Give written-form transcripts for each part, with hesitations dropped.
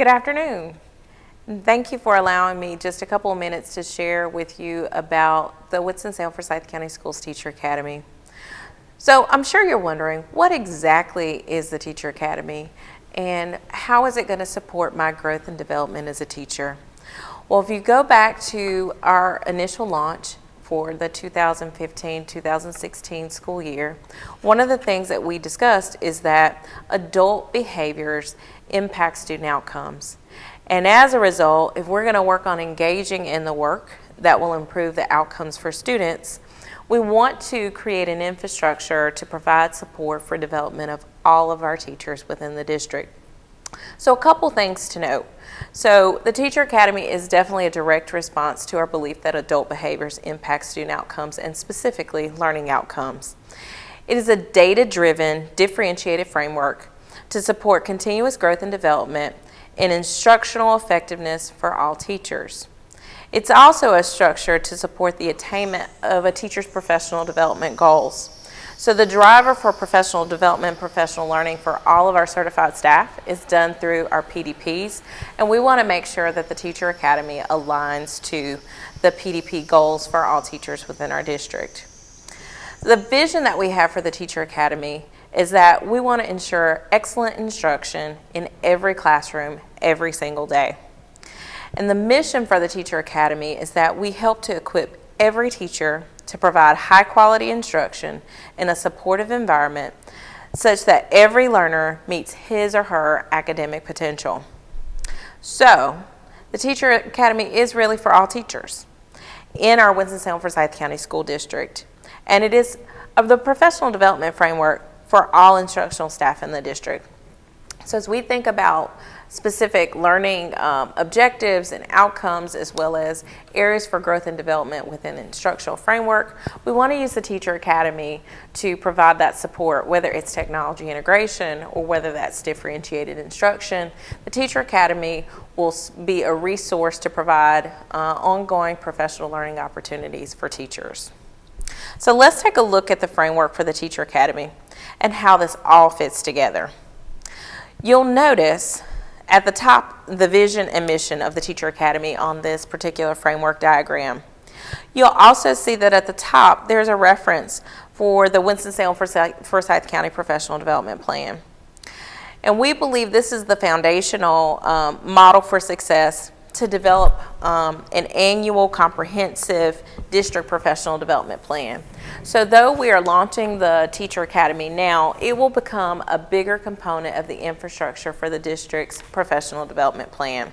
Good afternoon. Thank you for allowing me just a couple of minutes to share with you about the Winston-Salem Forsyth County Schools Teacher Academy. So I'm sure you're wondering, what exactly is the Teacher Academy and how is it going to support my growth and development as a teacher? Well, if you go back to our initial launch for the 2015-2016 school year, one of the things that we discussed is that adult behaviors impact student outcomes. And as a result, if we're going to work on engaging in the work that will improve the outcomes for students, we want to create an infrastructure to provide support for development of all of our teachers within the district. So a couple things to note. So the Teacher Academy is definitely a direct response to our belief that adult behaviors impact student outcomes and specifically learning outcomes. It is a data-driven, differentiated framework to support continuous growth and development and instructional effectiveness for all teachers. It's also a structure to support the attainment of a teacher's professional development goals. So the driver for professional development, professional learning for all of our certified staff is done through our PDPs, and we want to make sure that the Teacher Academy aligns to the PDP goals for all teachers within our district. The vision that we have for the Teacher Academy is that we want to ensure excellent instruction in every classroom every single day. And the mission for the Teacher Academy is that we help to equip every teacher to provide high quality instruction in a supportive environment such that every learner meets his or her academic potential. So, the Teacher Academy is really for all teachers in our Winston-Salem Forsyth County School District. And it is of the professional development framework for all instructional staff in the district. So as we think about specific learning objectives and outcomes, as well as areas for growth and development within the instructional framework, we want to use the Teacher Academy to provide that support, whether it's technology integration or whether that's differentiated instruction. The Teacher Academy will be a resource to provide ongoing professional learning opportunities for teachers. So let's take a look at the framework for the Teacher Academy and how this all fits together. You'll notice at the top the vision and mission of the Teacher Academy on this particular framework diagram. You'll also see that at the top there's a reference for the Winston-Salem Forsyth County Professional Development Plan. And we believe this is the foundational model for success to develop an annual comprehensive district professional development plan. So though we are launching the Teacher Academy now, it will become a bigger component of the infrastructure for the district's professional development plan.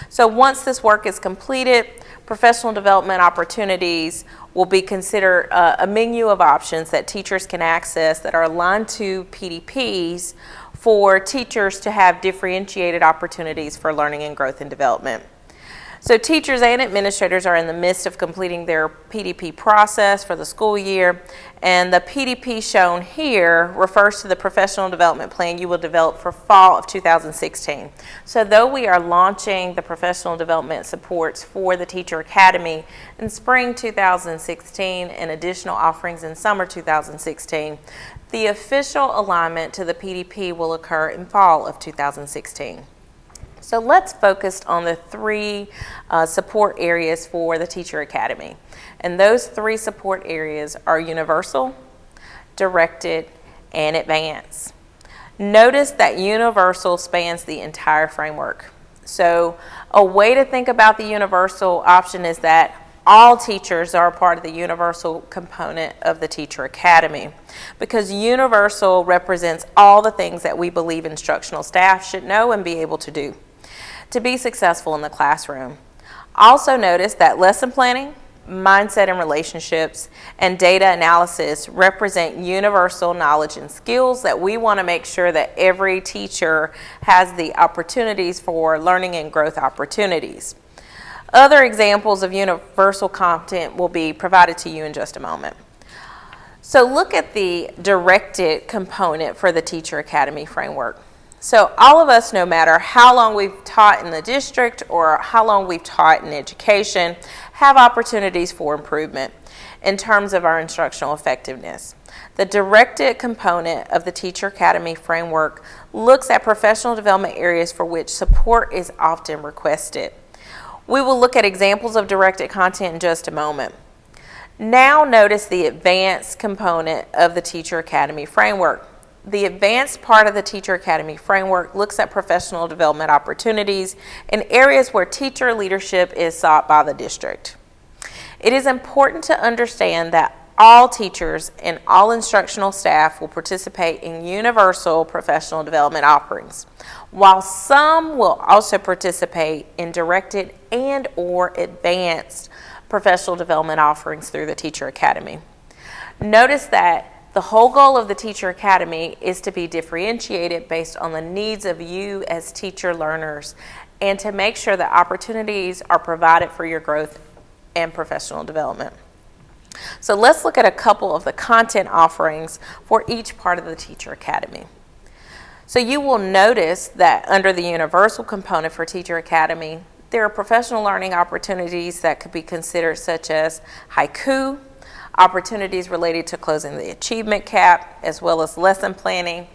So once this work is completed, professional development opportunities will be considered a menu of options that teachers can access that are aligned to PDPs for teachers to have differentiated opportunities for learning and growth and development. So teachers and administrators are in the midst of completing their PDP process for the school year, and the PDP shown here refers to the professional development plan you will develop for fall of 2016. So though we are launching the professional development supports for the Teacher Academy in spring 2016 and additional offerings in summer 2016, the official alignment to the PDP will occur in fall of 2016. So let's focus on the three support areas for the Teacher Academy. And those three support areas are universal, directed, and advanced. Notice that universal spans the entire framework. So a way to think about the universal option is that all teachers are a part of the universal component of the Teacher Academy, because universal represents all the things that we believe instructional staff should know and be able to do to be successful in the classroom. Also notice that lesson planning, mindset and relationships, and data analysis represent universal knowledge and skills that we want to make sure that every teacher has the opportunities for learning and growth opportunities. Other examples of universal content will be provided to you in just a moment. So look at the directed component for the Teacher Academy framework. So all of us, no matter how long we've taught in the district or how long we've taught in education, have opportunities for improvement. in terms of our instructional effectiveness. The directed component of the Teacher Academy framework looks at professional development areas for which support is often requested. We will look at examples of directed content in just a moment. Now notice the advanced component of the Teacher Academy framework. The advanced part of the Teacher Academy framework looks at professional development opportunities in areas where teacher leadership is sought by the district. It is important to understand that all teachers and all instructional staff will participate in universal professional development offerings, while some will also participate in directed and/or advanced professional development offerings through the Teacher Academy. Notice that the whole goal of the Teacher Academy is to be differentiated based on the needs of you as teacher learners and to make sure that opportunities are provided for your growth and professional development. So let's look at a couple of the content offerings for each part of the Teacher Academy. So you will notice that under the universal component for Teacher Academy, there are professional learning opportunities that could be considered such as haiku, opportunities related to closing the achievement gap, as well as lesson planning,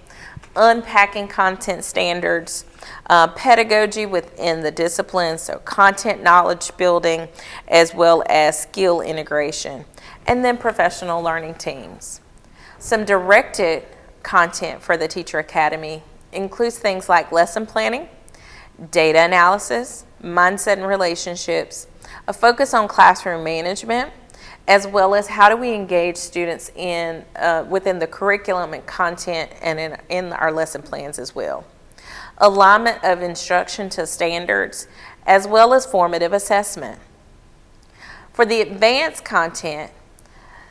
unpacking content standards, pedagogy within the discipline, so content knowledge building, as well as skill integration, and then professional learning teams. Some directed content for the Teacher Academy includes things like lesson planning, data analysis, mindset and relationships, a focus on classroom management, as well as how do we engage students in within the curriculum and content and in our lesson plans as well. Alignment of instruction to standards, as well as formative assessment. For the advanced content,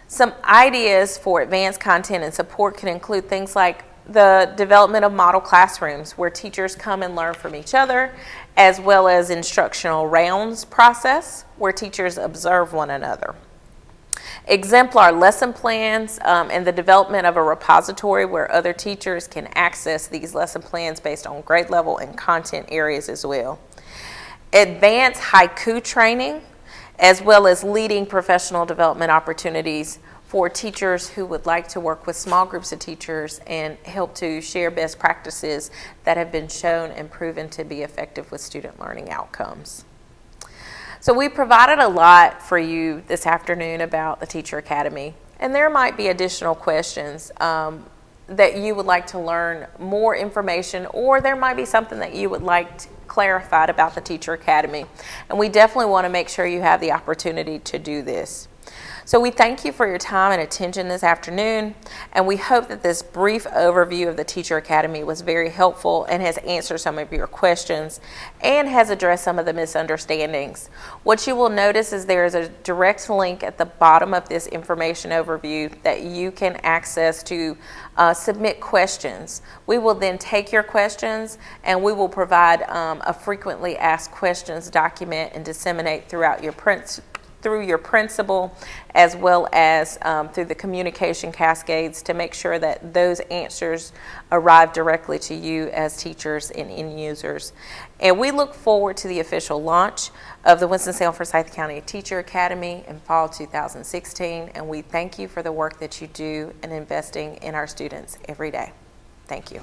some ideas for advanced content and support can include things like the development of model classrooms where teachers come and learn from each other, as well as instructional rounds process where teachers observe one another. Exemplar lesson plans and the development of a repository where other teachers can access these lesson plans based on grade level and content areas as well. Advanced haiku training, as well as leading professional development opportunities for teachers who would like to work with small groups of teachers and help to share best practices that have been shown and proven to be effective with student learning outcomes. So we provided a lot for you this afternoon about the Teacher Academy, and there might be additional questions that you would like to learn more information, or there might be something that you would like clarified about the Teacher Academy, and we definitely want to make sure you have the opportunity to do this. So we thank you for your time and attention this afternoon, and we hope that this brief overview of the Teacher Academy was very helpful and has answered some of your questions and has addressed some of the misunderstandings. What you will notice is there is a direct link at the bottom of this information overview that you can access to submit questions. We will then take your questions and we will provide a frequently asked questions document and disseminate throughout your through your principal, as well as through the communication cascades to make sure that those answers arrive directly to you as teachers and end users. And we look forward to the official launch of the Winston-Salem Forsyth County Teacher Academy in fall 2016, and we thank you for the work that you do in investing in our students every day. Thank you.